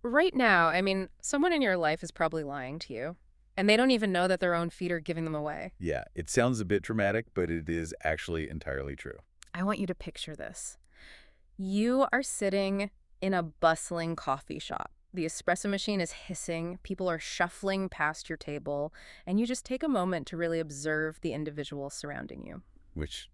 right now, someone in your life is probably lying to you, and they don't even know that their own feet are giving them away. Yeah, it sounds a bit dramatic, but it is actually entirely true. I want you to picture this. You are sitting in a bustling coffee shop. The espresso machine is hissing, people are shuffling past your table, and you just take a moment to really observe the individual surrounding you. Which,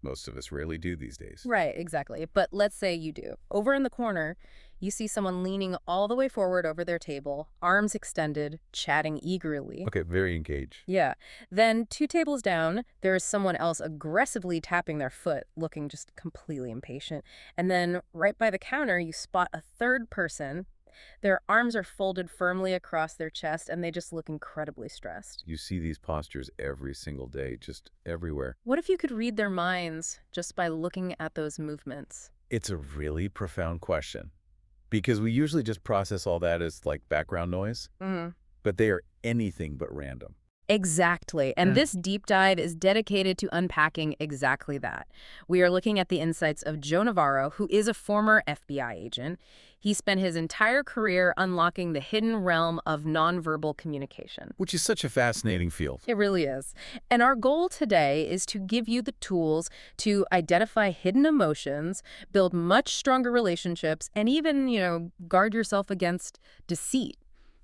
most of us rarely do these days. Right, exactly. But let's say you do. Over in the corner, you see someone leaning all the way forward over their table, arms extended, chatting eagerly. Okay, very engaged. Yeah. Then 2 tables down, there is someone else aggressively tapping their foot, looking just completely impatient. And then right by the counter, you spot a third person. Their arms are folded firmly across their chest, and they just look incredibly stressed. You see these postures every single day, just everywhere. What if you could read their minds just by looking at those movements? It's a really profound question because we usually just process all that as like background noise, but they are anything but random. Exactly. And this deep dive is dedicated to unpacking exactly that. We are looking at the insights of Joe Navarro, who is a former FBI agent. He spent his entire career unlocking the hidden realm of nonverbal communication. Which is such a fascinating field. It really is. And our goal today is to give you the tools to identify hidden emotions, build much stronger relationships, and even, guard yourself against deceit.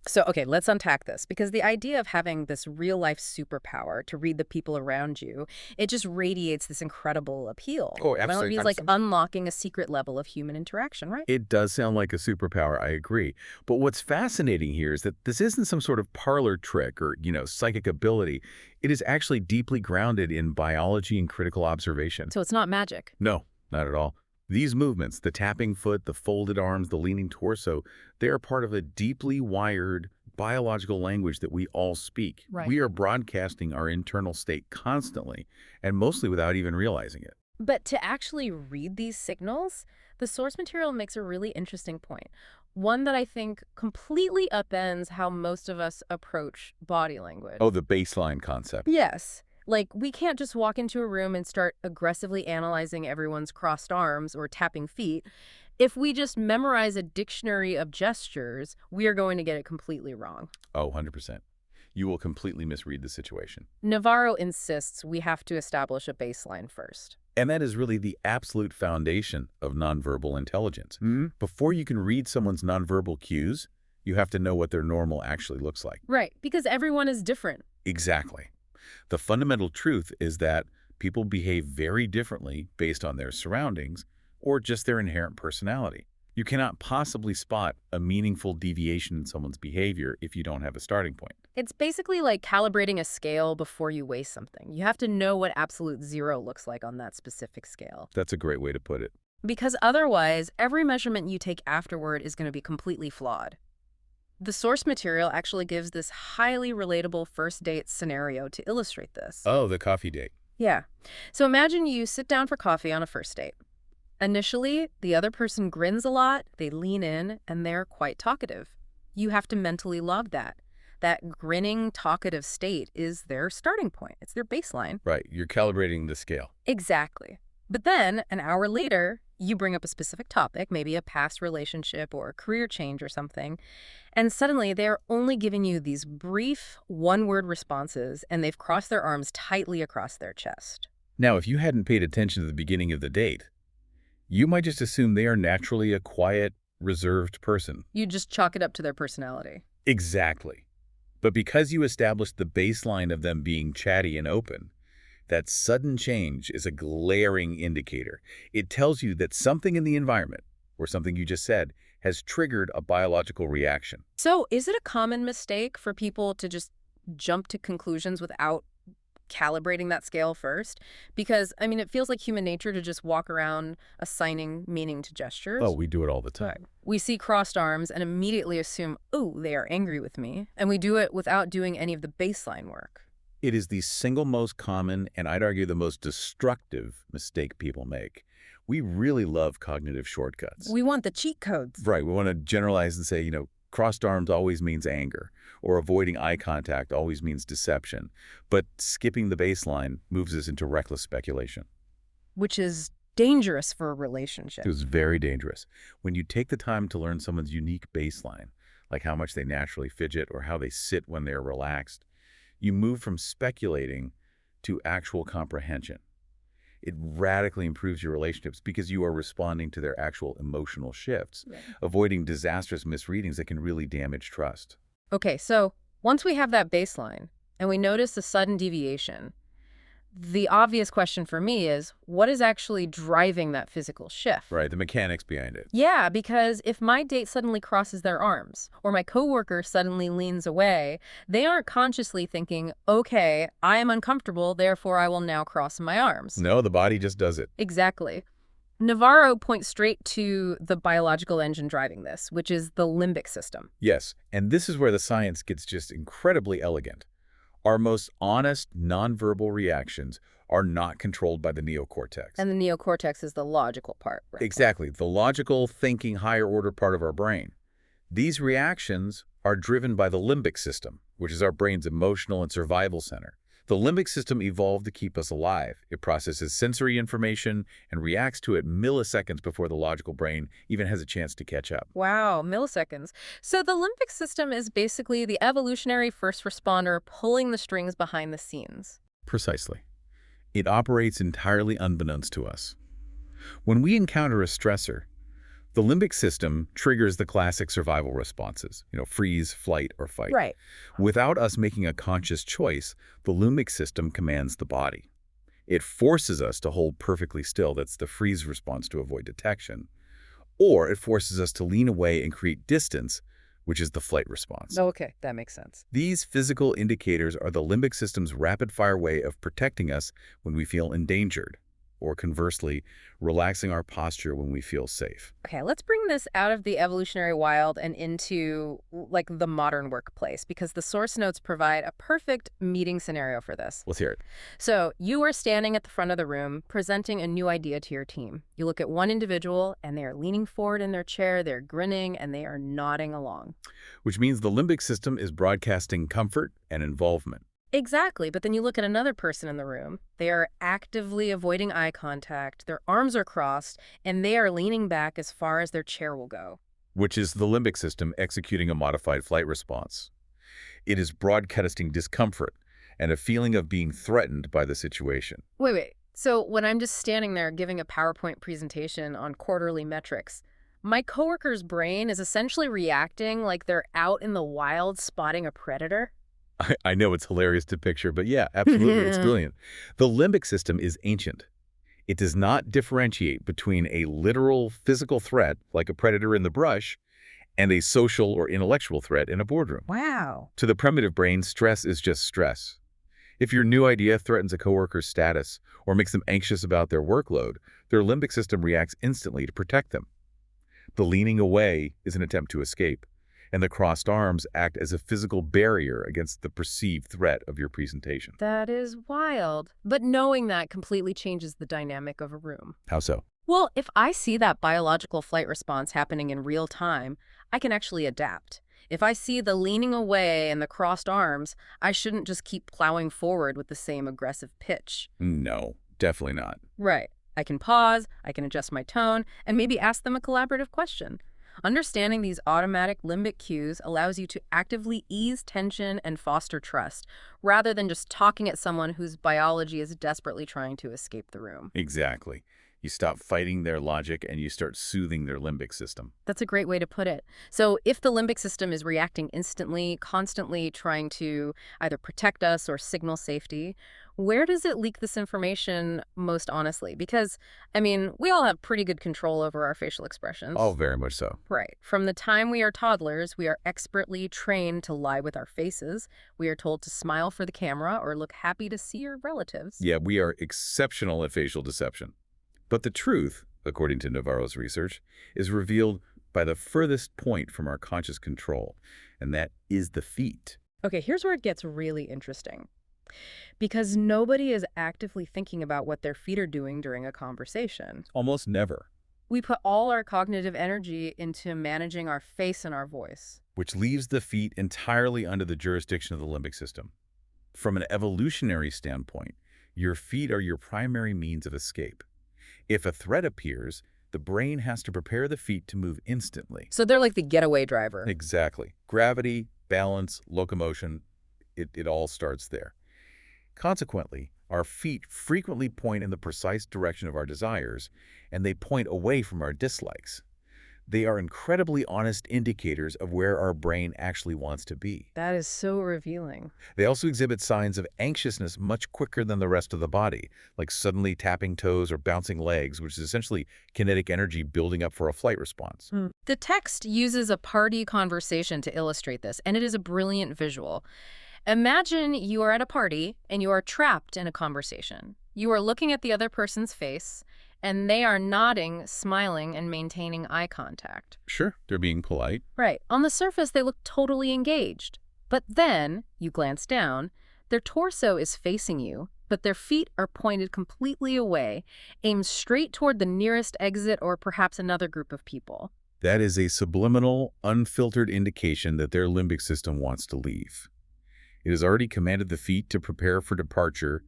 So, okay, let's unpack this, because the idea of having this real-life superpower to read the people around you, it just radiates this incredible appeal. Oh, absolutely. It's like unlocking a secret level of human interaction, right? It does sound like a superpower, I agree. But what's fascinating here is that this isn't some sort of parlor trick or, psychic ability. It is actually deeply grounded in biology and critical observation. So it's not magic. No, not at all. These movements, the tapping foot, the folded arms, the leaning torso, they are part of a deeply wired biological language that we all speak. Right. We are broadcasting our internal state constantly, and mostly without even realizing it. But to actually read these signals, the source material makes a really interesting point. One that I think completely upends how most of us approach body language. Oh, the baseline concept. Yes. Like, we can't just walk into a room and start aggressively analyzing everyone's crossed arms or tapping feet. If we just memorize a dictionary of gestures, we are going to get it completely wrong. Oh, 100%. You will completely misread the situation. Navarro insists we have to establish a baseline first. And that is really the absolute foundation of nonverbal intelligence. Before you can read someone's nonverbal cues, you have to know what their normal actually looks like. Right, because everyone is different. Exactly. The fundamental truth is that people behave very differently based on their surroundings or just their inherent personality. You cannot possibly spot a meaningful deviation in someone's behavior if you don't have a starting point. It's basically like calibrating a scale before you weigh something. You have to know what absolute zero looks like on that specific scale. That's a great way to put it. Because otherwise, every measurement you take afterward is going to be completely flawed. The source material actually gives this highly relatable first date scenario to illustrate this. Oh, the coffee date. Yeah. So imagine you sit down for coffee on a first date. Initially, the other person grins a lot, they lean in, and they're quite talkative. You have to mentally log that. That grinning, talkative state is their starting point. It's their baseline. Right. You're calibrating the scale. Exactly. But then, an hour later, you bring up a specific topic, maybe a past relationship or a career change or something, and suddenly they're only giving you these brief, one-word responses, and they've crossed their arms tightly across their chest. Now, if you hadn't paid attention to the beginning of the date, you might just assume they are naturally a quiet, reserved person. You just chalk it up to their personality. Exactly. But because you established the baseline of them being chatty and open, that sudden change is a glaring indicator. It tells you that something in the environment, or something you just said, has triggered a biological reaction. So is it a common mistake for people to just jump to conclusions without calibrating that scale first? Because, it feels like human nature to just walk around assigning meaning to gestures. Oh, we do it all the time. We see crossed arms and immediately assume, oh, they are angry with me. And we do it without doing any of the baseline work. It is the single most common, and I'd argue the most destructive mistake people make. We really love cognitive shortcuts. We want the cheat codes. Right. We want to generalize and say, crossed arms always means anger, or avoiding eye contact always means deception. But skipping the baseline moves us into reckless speculation. Which is dangerous for a It relationship. was very dangerous. When you take the time to learn someone's unique baseline, like how much they naturally fidget or how they sit when they're relaxed, you move from speculating to actual comprehension. It radically improves your relationships because you are responding to their actual emotional shifts, Right. avoiding disastrous misreadings that can really damage trust. Okay, so once we have that baseline and we notice a sudden deviation, the obvious question for me is, what is actually driving that physical shift? Right, the mechanics behind it. Yeah, because if my date suddenly crosses their arms or my coworker suddenly leans away, they aren't consciously thinking, okay, I am uncomfortable, therefore I will now cross my arms. No, the body just does it. Exactly. Navarro points straight to the biological engine driving this, which is the limbic system. Yes, and this is where the science gets just incredibly elegant. Our most honest, nonverbal reactions are not controlled by the neocortex. And the neocortex is the logical part, right? Exactly, the logical, thinking, higher-order part of our brain. These reactions are driven by the limbic system, which is our brain's emotional and survival center. The limbic system evolved to keep us alive. It processes sensory information and reacts to it milliseconds before the logical brain even has a chance to catch up. Wow, milliseconds. So the limbic system is basically the evolutionary first responder pulling the strings behind the scenes. Precisely. It operates entirely unbeknownst to us. When we encounter a stressor, the limbic system triggers the classic survival responses, freeze, flight, or fight. Right. Without us making a conscious choice, the limbic system commands the body. It forces us to hold perfectly still, that's the freeze response to avoid detection, or it forces us to lean away and create distance, which is the flight response. Okay, that makes sense. These physical indicators are the limbic system's rapid-fire way of protecting us when we feel endangered, or conversely, relaxing our posture when we feel safe. Okay, let's bring this out of the evolutionary wild and into like the modern workplace, because the source notes provide a perfect meeting scenario for this. Let's hear it. So you are standing at the front of the room presenting a new idea to your team. You look at one individual and they are leaning forward in their chair, they're grinning, and they are nodding along. Which means the limbic system is broadcasting comfort and involvement. Exactly, but then you look at another person in the room. They are actively avoiding eye contact, their arms are crossed, and they are leaning back as far as their chair will go. Which is the limbic system executing a modified flight response. It is broadcasting discomfort and a feeling of being threatened by the situation. Wait. So when I'm just standing there giving a PowerPoint presentation on quarterly metrics, my coworker's brain is essentially reacting like they're out in the wild spotting a predator? I know it's hilarious to picture, but yeah, absolutely, it's brilliant. The limbic system is ancient. It does not differentiate between a literal physical threat, like a predator in the brush, and a social or intellectual threat in a boardroom. Wow. To the primitive brain, stress is just stress. If your new idea threatens a coworker's status or makes them anxious about their workload, their limbic system reacts instantly to protect them. The leaning away is an attempt to escape, and the crossed arms act as a physical barrier against the perceived threat of your presentation. That is wild. But knowing that completely changes the dynamic of a room. How so? Well, if I see that biological flight response happening in real time, I can actually adapt. If I see the leaning away and the crossed arms, I shouldn't just keep plowing forward with the same aggressive pitch. No, definitely not. Right. I can pause, I can adjust my tone, and maybe ask them a collaborative question. Understanding these automatic limbic cues allows you to actively ease tension and foster trust, rather than just talking at someone whose biology is desperately trying to escape the room. Exactly. You stop fighting their logic and you start soothing their limbic system. That's a great way to put it. So if the limbic system is reacting instantly, constantly trying to either protect us or signal safety, where does it leak this information most honestly? Because, we all have pretty good control over our facial expressions. Oh, very much so. Right. From the time we are toddlers, we are expertly trained to lie with our faces. We are told to smile for the camera or look happy to see your relatives. Yeah, we are exceptional at facial deception. But the truth, according to Navarro's research, is revealed by the furthest point from our conscious control, and that is the feet. Okay, here's where it gets really interesting. Because nobody is actively thinking about what their feet are doing during a conversation. Almost never. We put all our cognitive energy into managing our face and our voice. Which leaves the feet entirely under the jurisdiction of the limbic system. From an evolutionary standpoint, your feet are your primary means of escape. If a threat appears, the brain has to prepare the feet to move instantly. So they're like the getaway driver. Exactly. Gravity, balance, locomotion, it all starts there. Consequently, our feet frequently point in the precise direction of our desires, and they point away from our dislikes. They are incredibly honest indicators of where our brain actually wants to be. That is so revealing. They also exhibit signs of anxiousness much quicker than the rest of the body, like suddenly tapping toes or bouncing legs, which is essentially kinetic energy building up for a flight response. The text uses a party conversation to illustrate this, and it is a brilliant visual. Imagine you are at a party and you are trapped in a conversation. You are looking at the other person's face, and they are nodding, smiling, and maintaining eye contact. Sure, they're being polite. Right. On the surface, they look totally engaged. But then, you glance down, their torso is facing you, but their feet are pointed completely away, aimed straight toward the nearest exit or perhaps another group of people. That is a subliminal, unfiltered indication that their limbic system wants to leave. It has already commanded the feet to prepare for departure,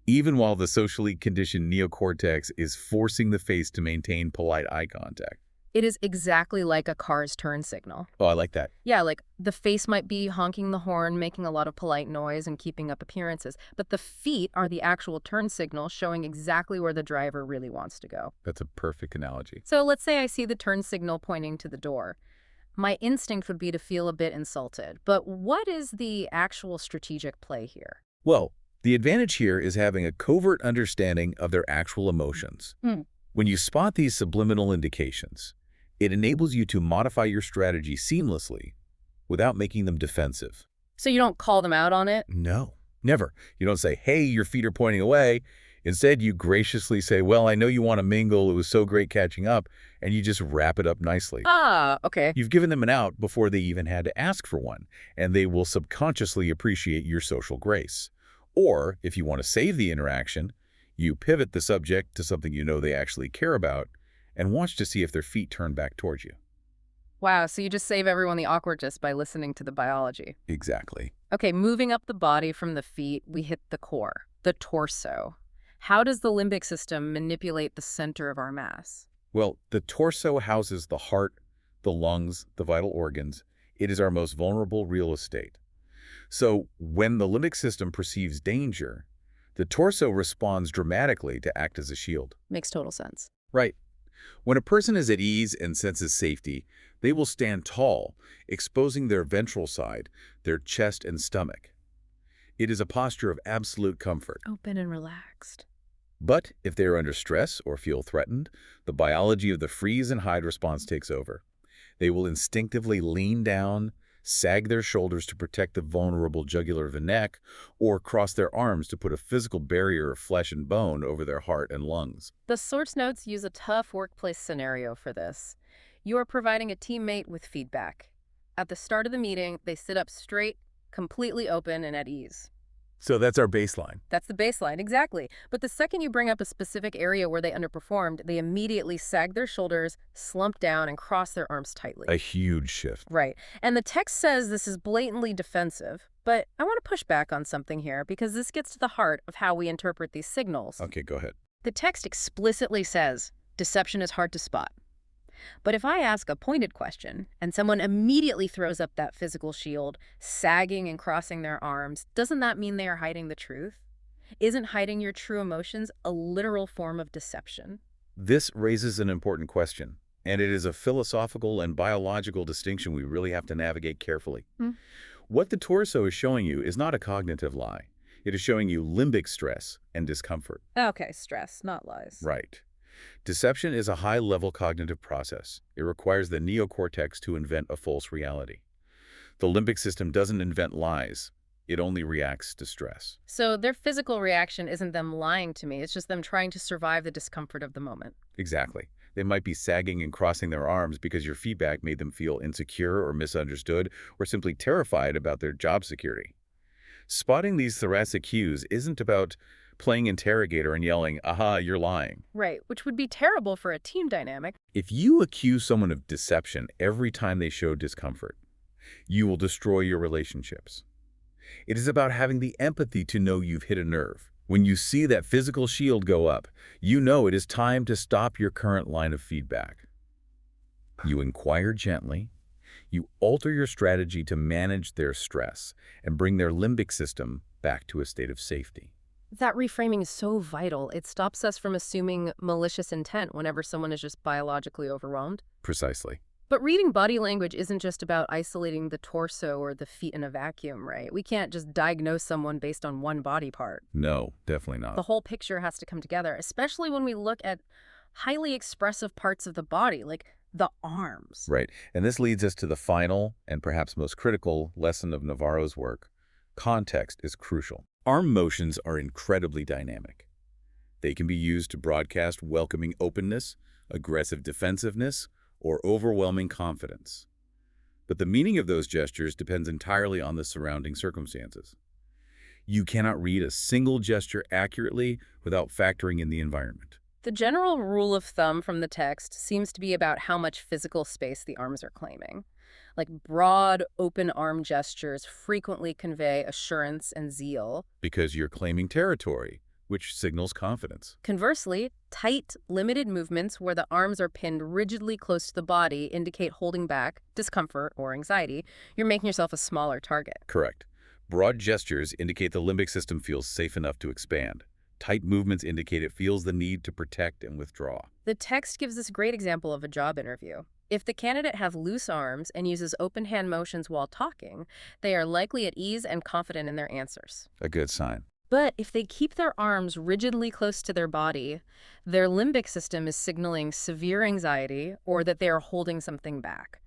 even while the socially conditioned neocortex is forcing the face to maintain polite eye contact. It is exactly like a car's turn signal. Oh, I like that. Yeah, like the face might be honking the horn, making a lot of polite noise and keeping up appearances, but the feet are the actual turn signal showing exactly where the driver really wants to go. That's a perfect analogy. So let's say I see the turn signal pointing to the door. My instinct would be to feel a bit insulted, but what is the actual strategic play here? Well, the advantage here is having a covert understanding of their actual emotions. When you spot these subliminal indications, it enables you to modify your strategy seamlessly without making them defensive. So you don't call them out on it? No, never. You don't say, hey, your feet are pointing away. Instead, you graciously say, well, I know you want to mingle. It was so great catching up. And you just wrap it up nicely. Ah, okay. You've given them an out before they even had to ask for one, and they will subconsciously appreciate your social grace. Or, if you want to save the interaction, you pivot the subject to something you know they actually care about and watch to see if their feet turn back towards you. Wow, so you just save everyone the awkwardness by listening to the biology. Exactly. Okay, moving up the body from the feet, we hit the core, the torso. How does the limbic system manipulate the center of our mass? Well, the torso houses the heart, the lungs, the vital organs. It is our most vulnerable real estate. So when the limbic system perceives danger, the torso responds dramatically to act as a shield. Makes total sense. Right. When a person is at ease and senses safety, they will stand tall, exposing their ventral side, their chest and stomach. It is a posture of absolute comfort. Open and relaxed. But if they are under stress or feel threatened, the biology of the freeze and hide response takes over. They will instinctively lean down, sag their shoulders to protect the vulnerable jugular of the neck, or cross their arms to put a physical barrier of flesh and bone over their heart and lungs. The source notes use a tough workplace scenario for this. You are providing a teammate with feedback. At the start of the meeting, they sit up straight, completely open and at ease. So that's our baseline. That's the baseline, exactly. But the second you bring up a specific area where they underperformed, they immediately sag their shoulders, slump down, and cross their arms tightly. A huge shift. Right. And the text says this is blatantly defensive. But I want to push back on something here because this gets to the heart of how we interpret these signals. Okay, go ahead. The text explicitly says deception is hard to spot. But if I ask a pointed question and someone immediately throws up that physical shield, sagging and crossing their arms, doesn't that mean they are hiding the truth? Isn't hiding your true emotions a literal form of deception? This raises an important question, and it is a philosophical and biological distinction we really have to navigate carefully. What the torso is showing you is not a cognitive lie. It is showing you limbic stress and discomfort. Okay, stress, not lies. Right. Deception is a high-level cognitive process. It requires the neocortex to invent a false reality. The limbic system doesn't invent lies. It only reacts to stress. So their physical reaction isn't them lying to me. It's just them trying to survive the discomfort of the moment. Exactly. They might be sagging and crossing their arms because your feedback made them feel insecure or misunderstood or simply terrified about their job security. Spotting these thoracic cues isn't about playing interrogator and yelling, aha, you're lying. Right, which would be terrible for a team dynamic. If you accuse someone of deception every time they show discomfort, you will destroy your relationships. It is about having the empathy to know you've hit a nerve, When you see that physical shield go up, you know it is time to stop your current line of feedback. You inquire gently. You alter your strategy to manage their stress and bring their limbic system back to a state of safety. That reframing is so vital. It stops us from assuming malicious intent whenever someone is just biologically overwhelmed. Precisely. But reading body language isn't just about isolating the torso or the feet in a vacuum, right? We can't just diagnose someone based on one body part. No, definitely not. The whole picture has to come together, especially when we look at highly expressive parts of the body, like the arms. Right. And this leads us to the final and perhaps most critical lesson of Navarro's work. Context is crucial. Arm motions are incredibly dynamic. They can be used to broadcast welcoming openness, aggressive defensiveness, or overwhelming confidence. But the meaning of those gestures depends entirely on the surrounding circumstances. You cannot read a single gesture accurately without factoring in the environment. The general rule of thumb from the text seems to be about how much physical space the arms are claiming. Like broad, open arm gestures frequently convey assurance and zeal. Because you're claiming territory, which signals confidence. Conversely, tight, limited movements where the arms are pinned rigidly close to the body indicate holding back, discomfort, or anxiety. You're making yourself a smaller target. Correct. Broad gestures indicate the limbic system feels safe enough to expand. Tight movements indicate it feels the need to protect and withdraw. The text gives us a great example of a job interview. If the candidate has loose arms and uses open hand motions while talking, they are likely at ease and confident in their answers. A good sign. But if they keep their arms rigidly close to their body, their limbic system is signaling severe anxiety or that they are holding something back.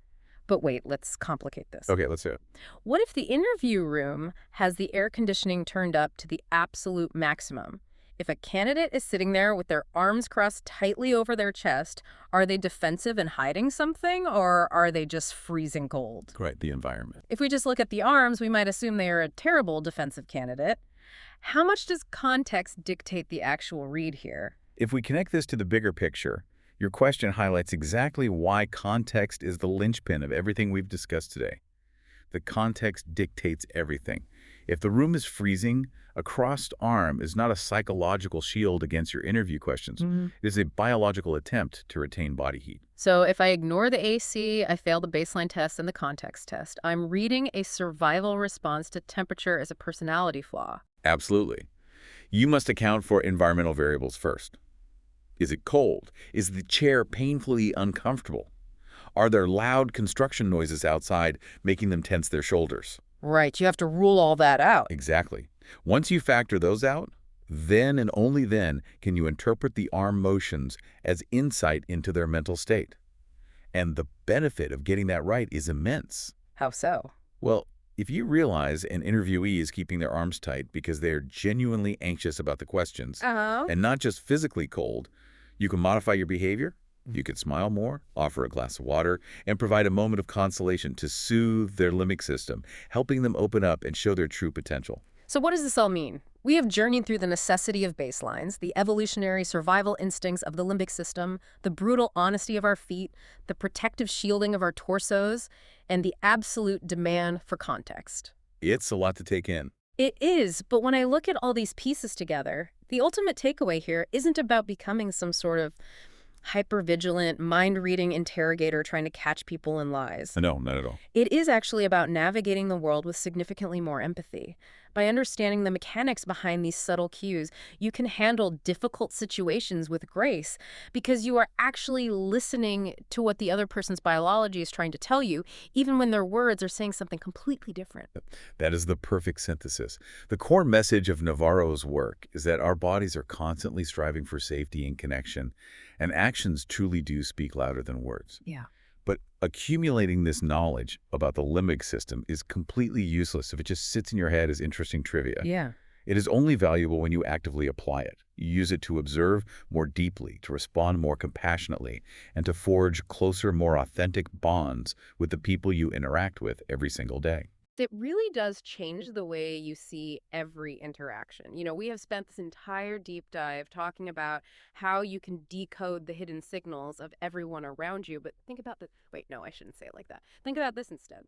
But wait, let's complicate this. Okay, let's do it. What if the interview room has the air conditioning turned up to the absolute maximum? If a candidate is sitting there with their arms crossed tightly over their chest, are they defensive and hiding something, or are they just freezing cold? Right, the environment. If we just look at the arms, we might assume they are a terrible defensive candidate. How much does context dictate the actual read here? If we connect this to the bigger picture, your question highlights exactly why context is the linchpin of everything we've discussed today. The context dictates everything. If the room is freezing, a crossed arm is not a psychological shield against your interview questions. It is a biological attempt to retain body heat. So if I ignore the AC, I fail the baseline test and the context test. I'm reading a survival response to temperature as a personality flaw. Absolutely. You must account for environmental variables first. Is it cold? Is the chair painfully uncomfortable? Are there loud construction noises outside making them tense their shoulders? Right, you have to rule all that out. Exactly. Once you factor those out, then and only then can you interpret the arm motions as insight into their mental state. And the benefit of getting that right is immense. How so? Well, if you realize an interviewee is keeping their arms tight because they are genuinely anxious about the questions, and not just physically cold, you can modify your behavior. You could smile more, offer a glass of water, and provide a moment of consolation to soothe their limbic system, helping them open up and show their true potential. So what does this all mean? We have journeyed through the necessity of baselines, the evolutionary survival instincts of the limbic system, the brutal honesty of our feet, the protective shielding of our torsos, and the absolute demand for context. It's a lot to take in. It is, but when I look at all these pieces together, the ultimate takeaway here isn't about becoming some sort of hyper-vigilant, mind-reading interrogator trying to catch people in lies. No, not at all. It is actually about navigating the world with significantly more empathy. By understanding the mechanics behind these subtle cues, you can handle difficult situations with grace because you are actually listening to what the other person's biology is trying to tell you, even when their words are saying something completely different. That is the perfect synthesis. The core message of Navarro's work is that our bodies are constantly striving for safety and connection, and actions truly do speak louder than words. Yeah. But accumulating this knowledge about the limbic system is completely useless if it just sits in your head as interesting trivia. Yeah. It is only valuable when you actively apply it. You use it to observe more deeply, to respond more compassionately, and to forge closer, more authentic bonds with the people you interact with every single day. It really does change the way you see every interaction. You know, we have spent this entire deep dive talking about how you can decode the hidden signals of everyone around you, but think about the, wait, no, I shouldn't say it like that. Think about this instead.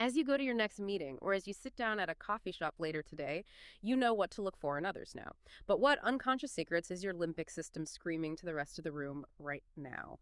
As you go to your next meeting or as you sit down at a coffee shop later today, you know what to look for in others now. But what unconscious secrets is your limbic system screaming to the rest of the room right now?